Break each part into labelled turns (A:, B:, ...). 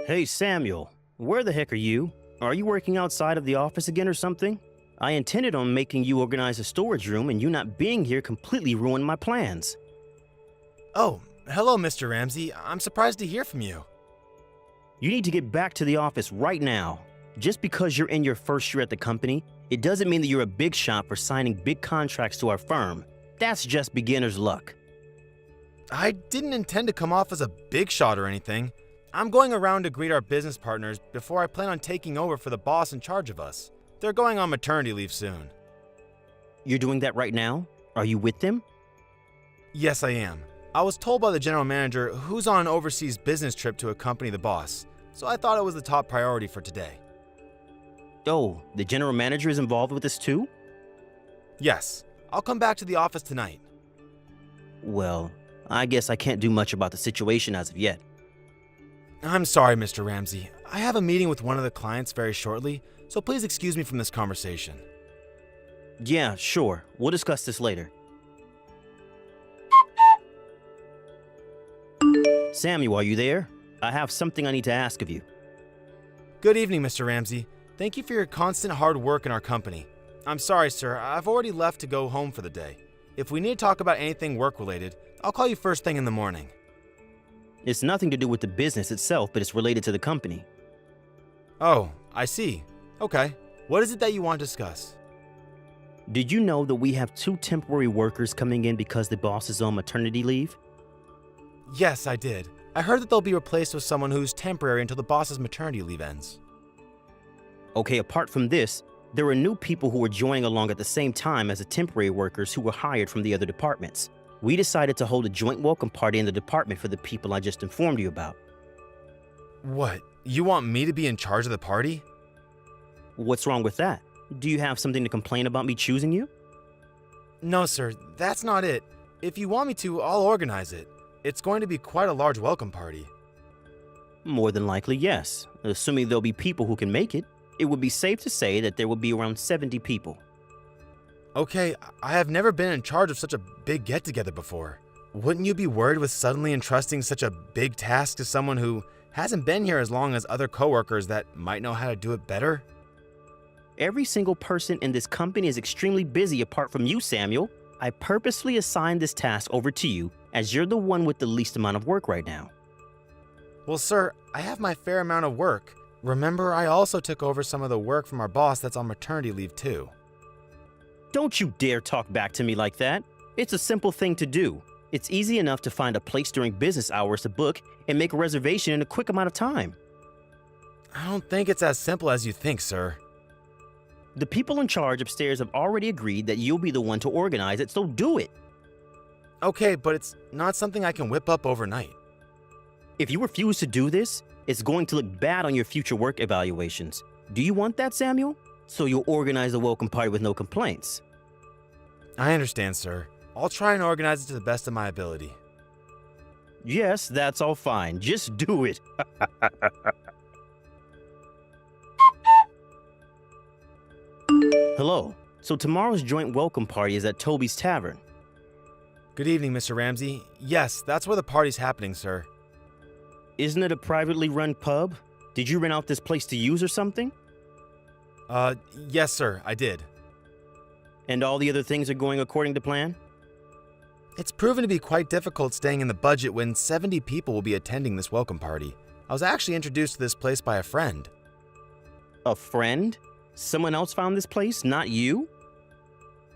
A: Hey, Samuel, where the heck are you? Are you working outside of the office again or something? I intended on making you organize a storage room, and you not being here completely ruined my plans.
B: Oh, hello, Mr. Ramsey. I'm surprised to hear from you.
A: You need to get back to the office right now. Just because you're in your first year at the company, it doesn't mean that you're a big shot for signing big contracts to our firm. That's just beginner's luck.
B: I didn't intend to come off as a big shot or anything. I'm going around to greet our business partners before I plan on taking over for the boss in charge of us. They're going on maternity leave soon.
A: You're doing that right now? Are you with them?
B: Yes, I am. I was told by the general manager who's on an overseas business trip to accompany the boss, so I thought it was the top priority for today.
A: Oh, the general manager is involved with this too?
B: Yes, I'll come back to the office tonight.
A: Well, I guess I can't do much about the situation as of yet.
B: I'm sorry, Mr. Ramsey. I have a meeting with one of the clients very shortly, so please excuse me from this conversation.
A: Yeah, sure. We'll discuss this later. Samuel, are you there? I have something I need to ask of you.
B: Good evening, Mr. Ramsey. Thank you for your constant hard work in our company. I'm sorry, sir. I've already left to go home for the day. If we need to talk about anything work-related, I'll call you first thing in the morning.
A: It's nothing to do with the business itself, but it's related to the company.
B: Oh, I see. Okay. What is it that you want to discuss?
A: Did you know that we have 2 temporary workers coming in because the boss is on maternity leave?
B: Yes, I did. I heard that they'll be replaced with someone who's temporary until the boss's maternity leave ends.
A: Okay, apart from this, there are new people who are joining along at the same time as the temporary workers who were hired from the other departments. We decided to hold a joint welcome party in the department for the people I just informed you about.
B: What? You want me to be in charge of the party?
A: What's wrong with that? Do you have something to complain about me choosing you?
B: No, sir. That's not it. If you want me to, I'll organize it. It's going to be quite a large welcome party.
A: More than likely, yes. Assuming there'll be people who can make it, it would be safe to say that there will be around 70 people.
B: Okay, I have never been in charge of such a big get-together before. Wouldn't you be worried with suddenly entrusting such a big task to someone who hasn't been here as long as other coworkers that might know how to do it better?
A: Every single person in this company is extremely busy apart from you, Samuel. I purposely assigned this task over to you as you're the one with the least amount of work right now.
B: Well, sir, I have my fair amount of work. Remember, I also took over some of the work from our boss that's on maternity leave too.
A: Don't you dare talk back to me like that. It's a simple thing to do. It's easy enough to find a place during business hours to book and make a reservation in a quick amount of time.
B: I don't think it's as simple as you think, sir.
A: The people in charge upstairs have already agreed that you'll be the one to organize it, so do it.
B: Okay, but it's not something I can whip up overnight.
A: If you refuse to do this, it's going to look bad on your future work evaluations. Do you want that, Samuel? So you'll organize a welcome party with no complaints.
B: I understand, sir. I'll try and organize it to the best of my ability.
A: Yes, that's all fine. Just do it. Hello. So tomorrow's joint welcome party is at Toby's Tavern.
B: Good evening, Mr. Ramsey. Yes, that's where the party's happening, sir.
A: Isn't it a privately run pub? Did you rent out this place to use or something?
B: Yes, sir, I did.
A: And all the other things are going according to plan?
B: It's proven to be quite difficult staying in the budget when 70 people will be attending this welcome party. I was actually introduced to this place by a friend.
A: A friend? Someone else found this place, not you?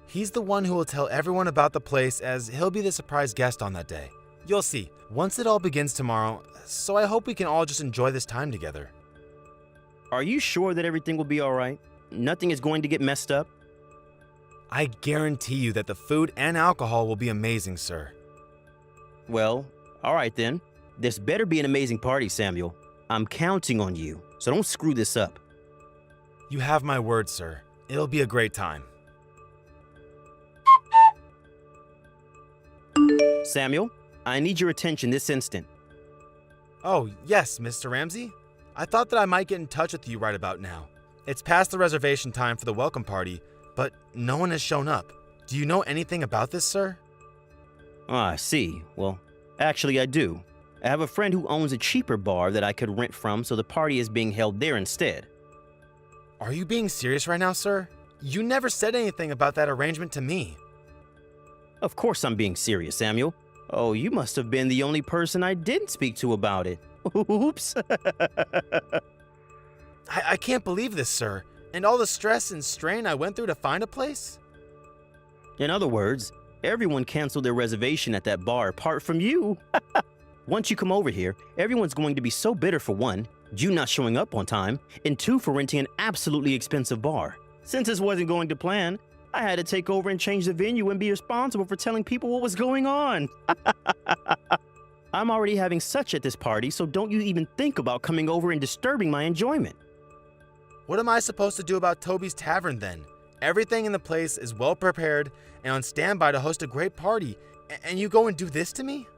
B: He's the one who will tell everyone about the place as he'll be the surprise guest on that day. You'll see, once it all begins tomorrow, so I hope we can all just enjoy this time together.
A: Are you sure that everything will be all right? Nothing is going to get messed up?
B: I guarantee you that the food and alcohol will be amazing, sir.
A: Well, all right then. This better be an amazing party, Samuel. I'm counting on you, so don't screw this up.
B: You have my word, sir. It'll be a great time.
A: Samuel, I need your attention this instant.
B: Oh, yes, Mr. Ramsey? I thought that I might get in touch with you right about now. It's past the reservation time for the welcome party, but no one has shown up. Do you know anything about this, sir?
A: Ah, I see. Well, actually I do. I have a friend who owns a cheaper bar that I could rent from, so the party is being held there instead.
B: Are you being serious right now, sir? You never said anything about that arrangement to me.
A: Of course I'm being serious, Samuel. Oh, you must have been the only person I didn't speak to about it. Oops.
B: I can't believe this, sir. And all the stress and strain I went through to find a place?
A: In other words, everyone canceled their reservation at that bar apart from you. Once you come over here, everyone's going to be so bitter for one, you not showing up on time, and two, for renting an absolutely expensive bar. Since this wasn't going to plan, I had to take over and change the venue and be responsible for telling people what was going on. I'm already having such at this party, so don't you even think about coming over and disturbing my enjoyment.
B: What am I supposed to do about Toby's Tavern then? Everything in the place is well prepared and on standby to host a great party, and you go and do this to me?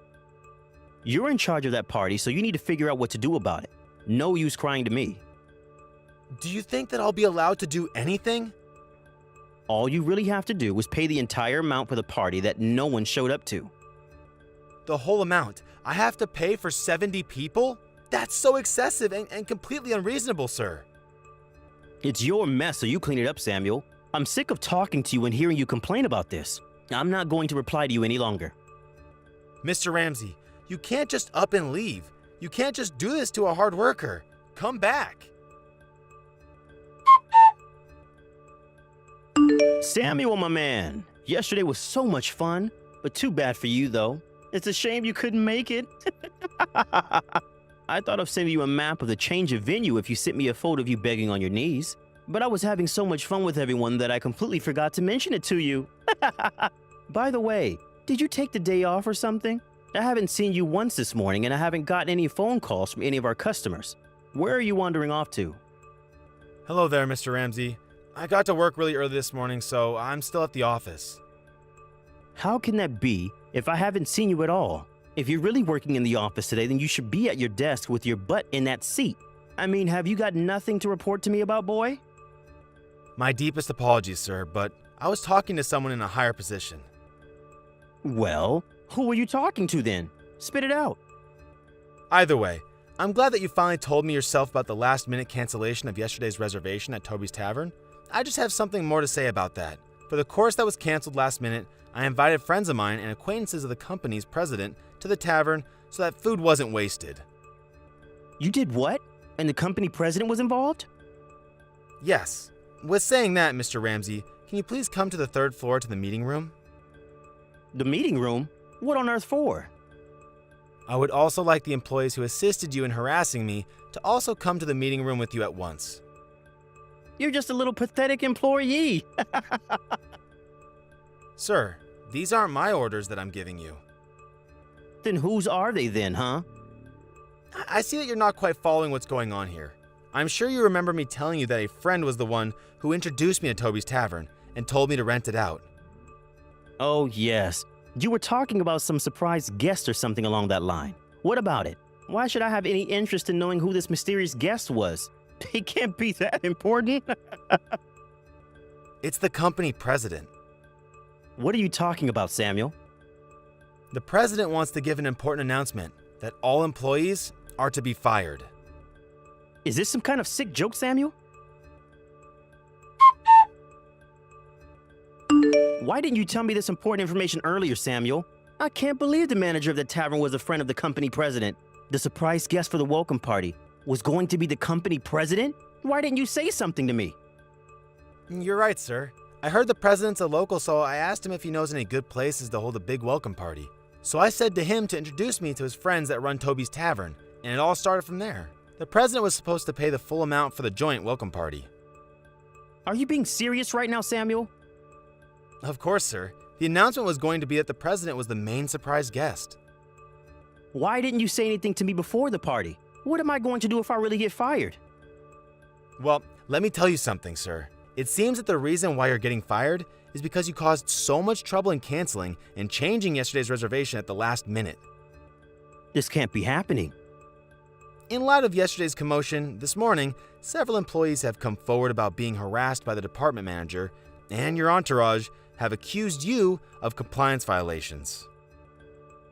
A: You're in charge of that party, so you need to figure out what to do about it. No use crying to me.
B: Do you think that I'll be allowed to do anything?
A: All you really have to do is pay the entire amount for the party that no one showed up to.
B: The whole amount? I have to pay for 70 people? That's so excessive and completely unreasonable, sir.
A: It's your mess, so you clean it up, Samuel. I'm sick of talking to you and hearing you complain about this. I'm not going to reply to you any longer.
B: Mr. Ramsey, you can't just up and leave. You can't just do this to a hard worker. Come back.
A: Samuel, my man, yesterday was so much fun, but too bad for you, though. It's a shame you couldn't make it. I thought of sending you a map of the change of venue if you sent me a photo of you begging on your knees, but I was having so much fun with everyone that I completely forgot to mention it to you. By the way, did you take the day off or something? I haven't seen you once this morning, and I haven't gotten any phone calls from any of our customers. Where are you wandering off to?
B: Hello there, Mr. Ramsey. I got to work really early this morning, so I'm still at the office.
A: How can that be if I haven't seen you at all? If you're really working in the office today, then you should be at your desk with your butt in that seat. I mean, have you got nothing to report to me about, boy?
B: My deepest apologies, sir, but I was talking to someone in a higher position.
A: Well, who were you talking to then? Spit it out.
B: Either way, I'm glad that you finally told me yourself about the last-minute cancellation of yesterday's reservation at Toby's Tavern. I just have something more to say about that. For the course that was canceled last minute, I invited friends of mine and acquaintances of the company's president to the tavern so that food wasn't wasted.
A: You did what? And the company president was involved?
B: Yes. With saying that, Mr. Ramsey, can you please come to the third floor to the meeting room?
A: The meeting room? What on earth for?
B: I would also like the employees who assisted you in harassing me to also come to the meeting room with you at once.
A: You're just a little pathetic employee.
B: Sir, these aren't my orders that I'm giving you.
A: Then whose are they then, huh?
B: I see that you're not quite following what's going on here. I'm sure you remember me telling you that a friend was the one who introduced me to Toby's Tavern and told me to rent it out.
A: Oh, yes. You were talking about some surprise guest or something along that line. What about it? Why should I have any interest in knowing who this mysterious guest was? It can't be that important.
B: It's the company president.
A: What are you talking about, Samuel?
B: The president wants to give an important announcement that all employees are to be fired.
A: Is this some kind of sick joke, Samuel? Why didn't you tell me this important information earlier, Samuel? I can't believe the manager of the tavern was a friend of the company president. The surprise guest for the welcome party was going to be the company president? Why didn't you say something to me?
B: You're right, sir. I heard the president's a local, so I asked him if he knows any good places to hold a big welcome party. So I said to him to introduce me to his friends that run Toby's Tavern, and it all started from there. The president was supposed to pay the full amount for the joint welcome party.
A: Are you being serious right now, Samuel?
B: Of course, sir. The announcement was going to be that the president was the main surprise guest.
A: Why didn't you say anything to me before the party? What am I going to do if I really get fired?
B: Well, let me tell you something, sir. It seems that the reason why you're getting fired is because you caused so much trouble in canceling and changing yesterday's reservation at the last minute.
A: This can't be happening.
B: In light of yesterday's commotion, this morning, several employees have come forward about being harassed by the department manager, and your entourage have accused you of compliance violations.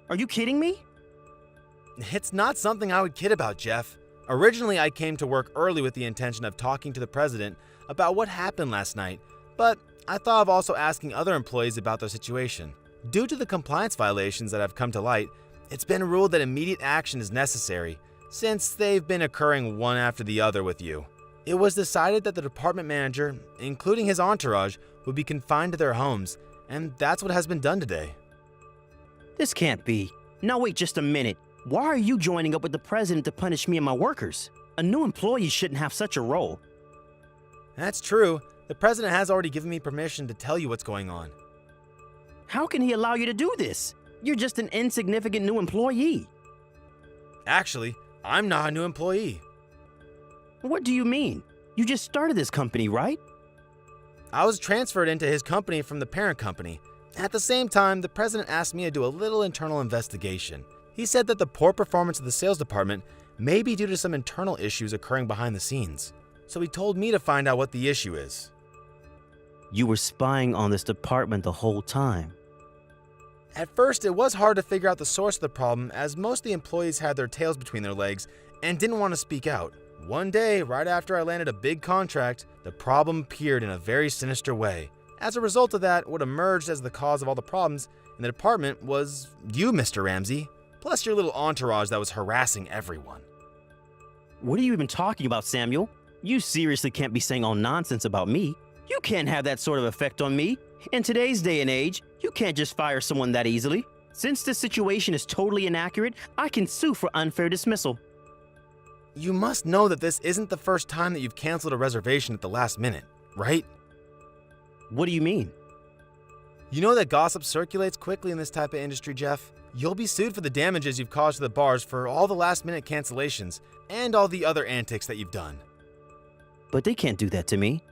A: Are you kidding me?
B: It's not something I would kid about, Jeff. Originally, I came to work early with the intention of talking to the president about what happened last night, but I thought of also asking other employees about their situation. Due to the compliance violations that have come to light, it's been ruled that immediate action is necessary, since they've been occurring one after the other with you. It was decided that the department manager, including his entourage, would be confined to their homes, and that's what has been done today.
A: This can't be. Now wait just a minute. Why are you joining up with the president to punish me and my workers? A new employee shouldn't have such a role.
B: That's true. The president has already given me permission to tell you what's going on.
A: How can he allow you to do this? You're just an insignificant new employee.
B: Actually, I'm not a new employee.
A: What do you mean? You just started this company, right?
B: I was transferred into his company from the parent company. At the same time, the president asked me to do a little internal investigation. He said that the poor performance of the sales department may be due to some internal issues occurring behind the scenes. So he told me to find out what the issue is.
A: You were spying on this department the whole time.
B: At first, it was hard to figure out the source of the problem, as most of the employees had their tails between their legs and didn't want to speak out. One day, right after I landed a big contract, the problem appeared in a very sinister way. As a result of that, what emerged as the cause of all the problems in the department was you, Mr. Ramsey, plus your little entourage that was harassing everyone.
A: What are you even talking about, Samuel? You seriously can't be saying all nonsense about me. You can't have that sort of effect on me. In today's day and age, you can't just fire someone that easily. Since this situation is totally inaccurate, I can sue for unfair dismissal.
B: You must know that this isn't the first time that you've canceled a reservation at the last minute, right?
A: What do you mean?
B: You know that gossip circulates quickly in this type of industry, Jeff. You'll be sued for the damages you've caused to the bars for all the last-minute cancellations and all the other antics that you've done.
A: But they can't do that to me.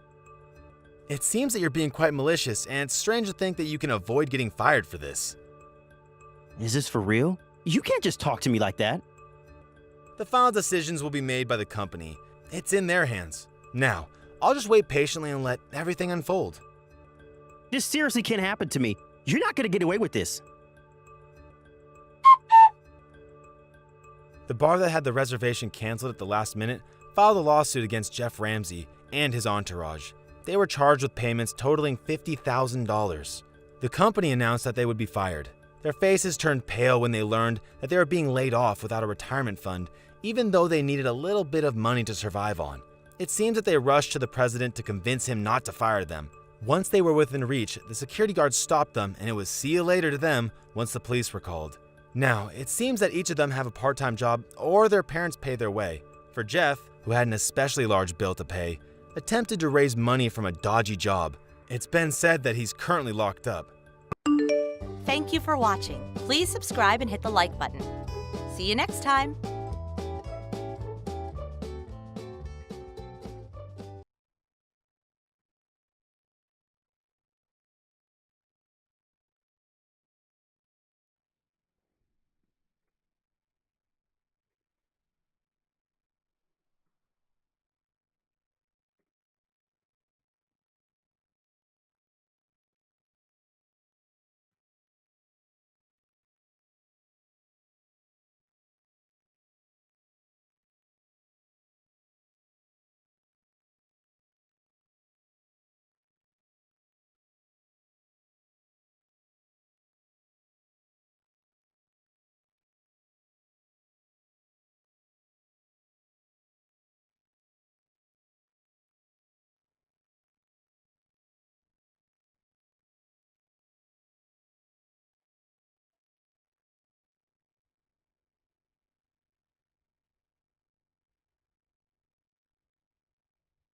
B: It seems that you're being quite malicious, and it's strange to think that you can avoid getting fired for this.
A: Is this for real? You can't just talk to me like that.
B: The final decisions will be made by the company. It's in their hands. Now, I'll just wait patiently and let everything unfold.
A: This seriously can't happen to me. You're not gonna get away with this.
B: The bar that had the reservation canceled at the last minute filed a lawsuit against Jeff Ramsey and his entourage. They were charged with payments totaling $50,000. The company announced that they would be fired. Their faces turned pale when they learned that they were being laid off without a retirement fund, even though they needed a little bit of money to survive on. It seems that they rushed to the president to convince him not to fire them. Once they were within reach, the security guards stopped them, and it was see you later to them once the police were called. Now, it seems that each of them have a part-time job or their parents pay their way. For Jeff, who had an especially large bill to pay, attempted to raise money from a dodgy job. It's been said that he's currently locked up.
C: Thank you for watching. Please subscribe and hit the like button. See you next time.